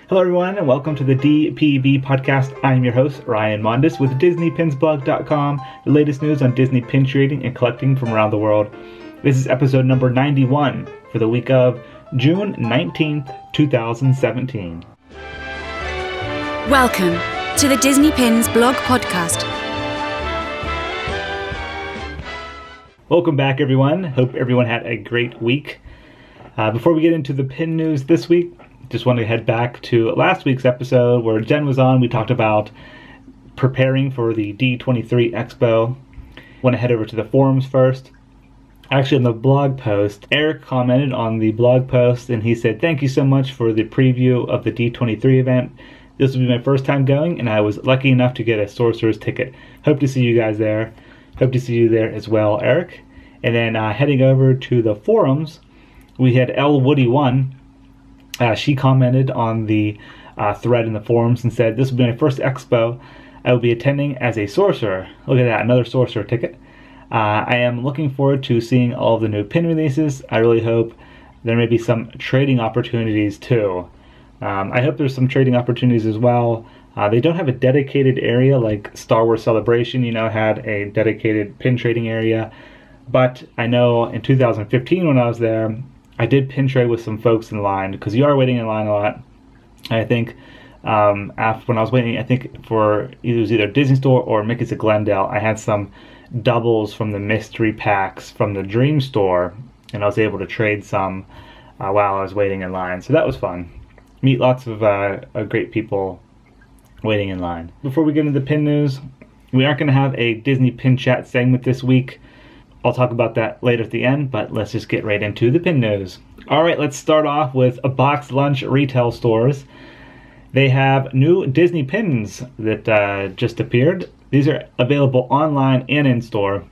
Hello everyone, and welcome to the DPB Podcast. I'm your host, Ryan Mondes, with DisneyPinsBlog.com, the latest news on Disney pin trading and collecting from around the world. This is episode number 91 for the week of June 19th, 2017. Welcome to the Disney Pins Blog Podcast. Welcome back everyone. Hope everyone had a great week. Before we get into the pin news this week, just want to head back to last week's episode where Jen was on. We talked about preparing for the D23 Expo. Want to head over to the forums first. Actually, on the blog post, Eric commented on the blog post and he said, "Thank you so much for the preview of the D23 event. This will be my first time going and I was lucky enough to get a sorcerer's ticket. Hope to see you guys there." Hope to see you there as well, Eric. And then heading over to the forums, we had L Woody1. She commented on the thread in the forums and said, "This will be my first expo. I will be attending as a sorcerer." Look at that, another sorcerer ticket. I am looking forward to seeing all of the new pin releases. I really hope there may be some trading opportunities too. I hope there's some trading opportunities as well. They don't have a dedicated area like Star Wars Celebration, had a dedicated pin trading area. But I know in 2015 when I was there, I did pin trade with some folks in line because you are waiting in line a lot. I think after when I was waiting, I think for it was either Disney Store or Mickey's at Glendale, I had some doubles from the mystery packs from the Dream Store, and I was able to trade some while I was waiting in line. So that was fun. Meet lots of great people waiting in line. Before we get into the pin news, we aren't going to have a Disney Pin Chat segment this week. I'll talk about that later at the end, but let's just get right into the pin news. All right, let's start off with BoxLunch retail stores. They have new Disney pins that just appeared. These are available online and in store.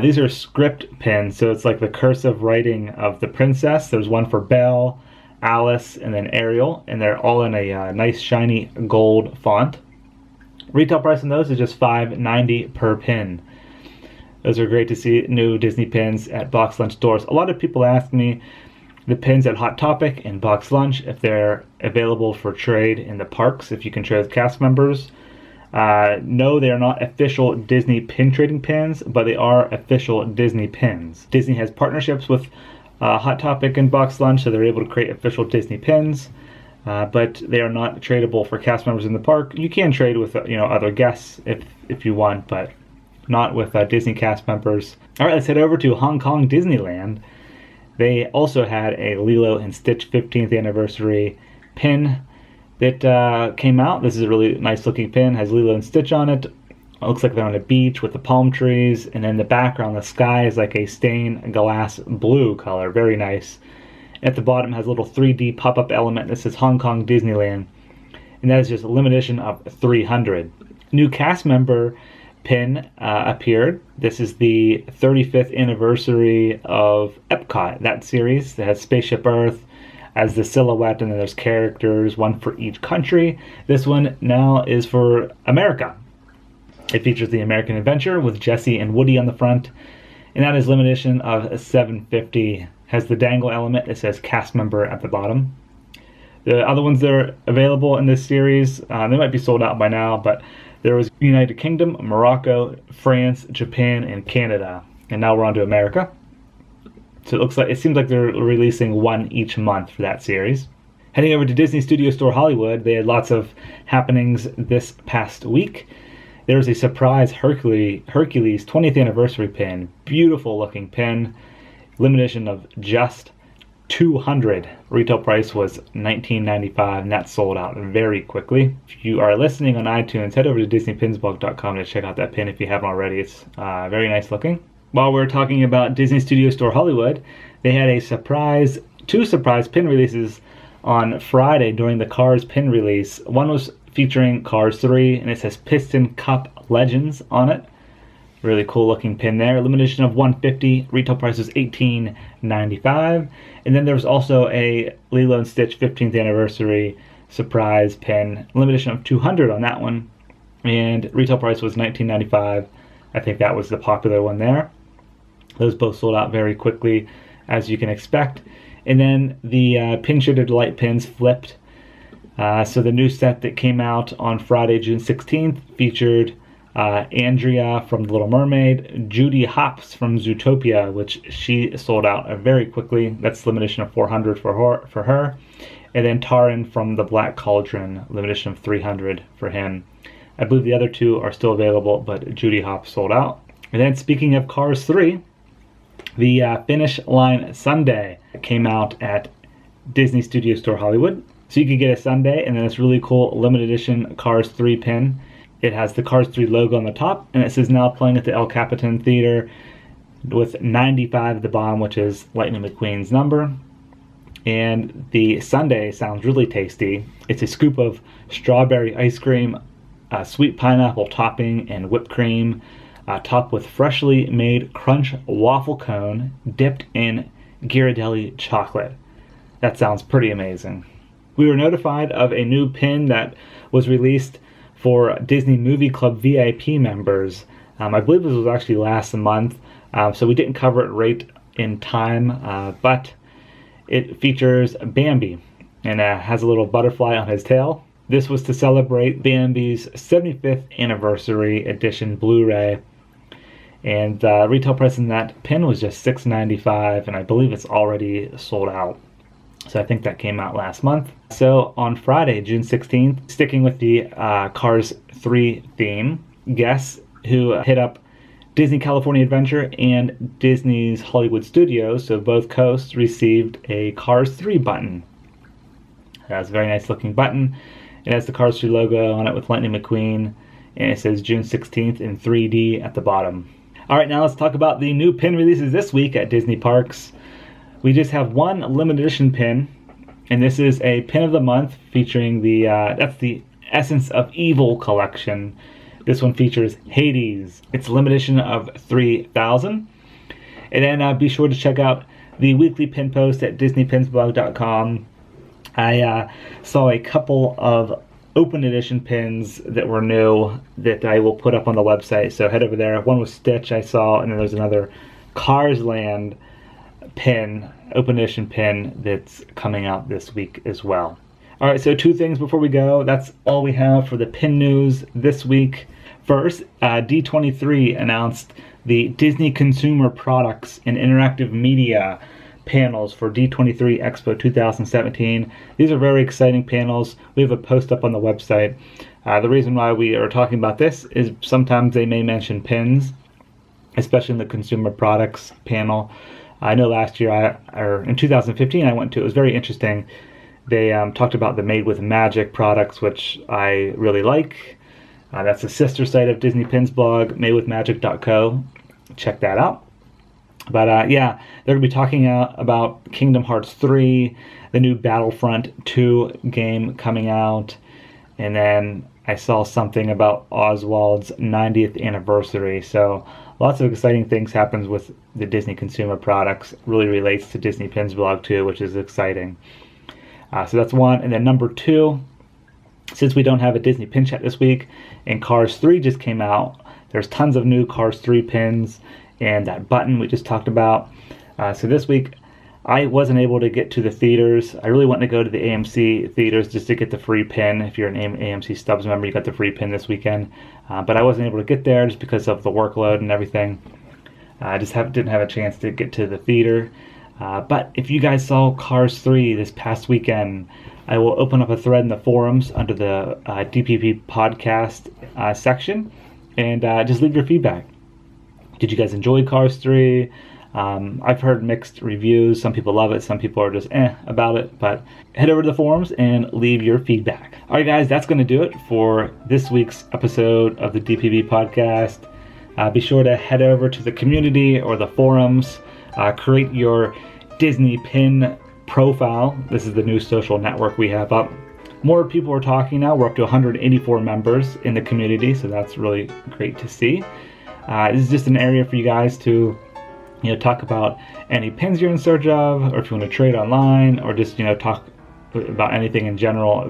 These are script pins, so it's like the cursive writing of the princess. There's one for Belle, Alice, and then Ariel, and they're all in a nice shiny gold font. Retail price on those is just $5.90 per pin. Those are great to see, new Disney pins at BoxLunch stores. A lot of people ask me the pins at Hot Topic and BoxLunch if they're available for trade in the parks, if you can trade with cast members. No, they are not official Disney pin trading pins, but they are official Disney pins. Disney has partnerships with Hot Topic and BoxLunch, so they're able to create official Disney pins, but they are not tradable for cast members in the park. You can trade with other guests if you want, but not with Disney cast members. All right, let's head over to Hong Kong Disneyland. They also had a Lilo and Stitch 15th anniversary pin that came out. This is a really nice looking pin, has Lilo and Stitch on it. It looks like they're on a beach with the palm trees, and then the background, the sky is like a stained glass blue color, very nice. At the bottom has a little 3D pop-up element that says Hong Kong Disneyland, and that is just a limited edition of 300. New cast member pin appeared. This is the 35th anniversary of Epcot, that series that has Spaceship Earth as the silhouette, and then there's characters, one for each country. This one now is for America. It features the American Adventure with Jessie and Woody on the front, and that is limited edition of $7.50. Has the dangle element. It says cast member at the bottom. The other ones that are available in this series, they might be sold out by now, but there was United Kingdom, Morocco, France, Japan, and Canada. And now we're on to America. So it seems like they're releasing one each month for that series. Heading over to Disney Studio Store Hollywood, they had lots of happenings this past week. There was a surprise Hercules 20th anniversary pin. Beautiful looking pin. Limited edition of just 200. Retail price was $19.95, and that sold out very quickly. If you are listening on iTunes, head over to DisneyPinsBlog.com to check out that pin if you haven't already. It's very nice looking. While we're talking about Disney Studio Store Hollywood, they had two surprise pin releases on Friday during the Cars pin release. One was featuring Cars 3, and it says Piston Cup Legends on it. Really cool looking pin there. Limited edition of 150. Retail price was $18.95. And then there was also a Lilo and Stitch 15th anniversary surprise pin. Limited edition of 200 on that one. And retail price was $19.95. I think that was the popular one there. Those both sold out very quickly, as you can expect. And then the Pin Shooter Delight pins flipped. So the new set that came out on Friday, June 16th, featured Andrea from The Little Mermaid, Judy Hopps from Zootopia, which she sold out very quickly. That's limited edition of 400 for her. And then Taran from The Black Cauldron, limited edition of 300 for him. I believe the other two are still available, but Judy Hopps sold out. And then speaking of Cars 3, the Finish Line Sundae came out at Disney Studio Store Hollywood. So you could get a sundae and then this really cool limited edition Cars 3 pin. It has the Cars 3 logo on the top, and it says now playing at the El Capitan Theater with 95 at the bottom, which is Lightning McQueen's number. And the sundae sounds really tasty. It's a scoop of strawberry ice cream, sweet pineapple topping, and whipped cream, topped with freshly made crunch waffle cone dipped in Ghirardelli chocolate. That sounds pretty amazing. We were notified of a new pin that was released for Disney Movie Club VIP members. I believe this was actually last month, so we didn't cover it right in time, but it features Bambi and has a little butterfly on his tail. This was to celebrate Bambi's 75th anniversary edition Blu-ray, and retail price in that pin was just $6.95, and I believe it's already sold out. So I think that came out last month. So on Friday, June 16th, sticking with the Cars 3 theme, guests who hit up Disney California Adventure and Disney's Hollywood Studios, so both coasts, received a Cars 3 button. That's a very nice looking button. It has the Cars 3 logo on it with Lightning McQueen, and it says June 16th in 3D at the bottom. All right, now let's talk about the new pin releases this week at Disney Parks. We just have one limited edition pin, and this is a pin of the month featuring that's the Essence of Evil collection. This one features Hades. It's a limited edition of 3,000. And then be sure to check out the weekly pin post at DisneyPinsBlog.com. I saw a couple of open edition pins that were new that I will put up on the website, so head over there. One was Stitch I saw, and then there's another Cars Land pin, open edition pin, that's coming out this week as well. All right, so two things before we go. That's all we have for the pin news this week. First, D23 announced the Disney Consumer Products and Interactive Media panels for D23 Expo 2017. These are very exciting panels. We have a post up on the website. The reason why we are talking about this is sometimes they may mention pins, especially in the consumer products panel. I know last year, or in 2015, I went to, it was very interesting. They talked about the Made with Magic products, which I really like. That's a sister site of Disney Pins blog, madewithmagic.co. Check that out. But yeah, they're going to be talking about Kingdom Hearts 3, the new Battlefront 2 game coming out, and then I saw something about Oswald's 90th anniversary. So lots of exciting things happens with the Disney consumer products. Really relates to Disney Pins blog too, which is exciting. So that's one. And then number two, since we don't have a Disney Pin Chat this week, and Cars 3 just came out, there's tons of new Cars 3 pins and that button we just talked about. So this week, I wasn't able to get to the theaters. I really wanted to go to the AMC theaters just to get the free pin. If you're an AMC Stubs member, you got the free pin this weekend. But I wasn't able to get there just because of the workload and everything. I just didn't have a chance to get to the theater. But if you guys saw Cars 3 this past weekend, I will open up a thread in the forums under the DPB Podcast section, and just leave your feedback. Did you guys enjoy Cars 3? I've heard mixed reviews. Some people love it, some people are just about it, but head over to the forums and leave your feedback. All right, guys, that's going to do it for this week's episode of the DPB Podcast. Be sure to head over to the community or the forums, create your Disney Pin profile. This is the new social network we have up. More people are talking now. We're up to 184 members in the community, so that's really great to see. This is just an area for you guys to talk about any pins you're in search of, or if you want to trade online, or just talk about anything in general,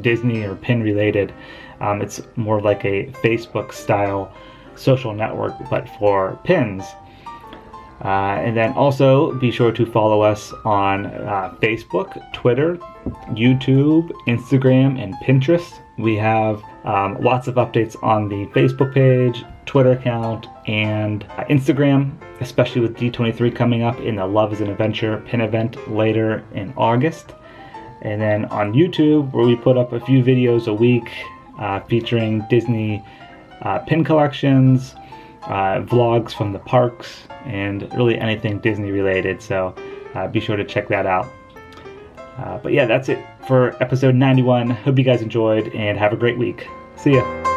Disney or pin related. It's more like a Facebook style social network, but for pins. And then also be sure to follow us on Facebook, Twitter, YouTube, Instagram, and Pinterest. We have lots of updates on the Facebook page, Twitter account, and Instagram, especially with D23 coming up in the Love is an Adventure pin event later in August. And then on YouTube, where we put up a few videos a week featuring Disney pin collections, vlogs from the parks, and really anything Disney related. So be sure to check that out. But yeah, that's it for episode 91. Hope you guys enjoyed and have a great week. See ya.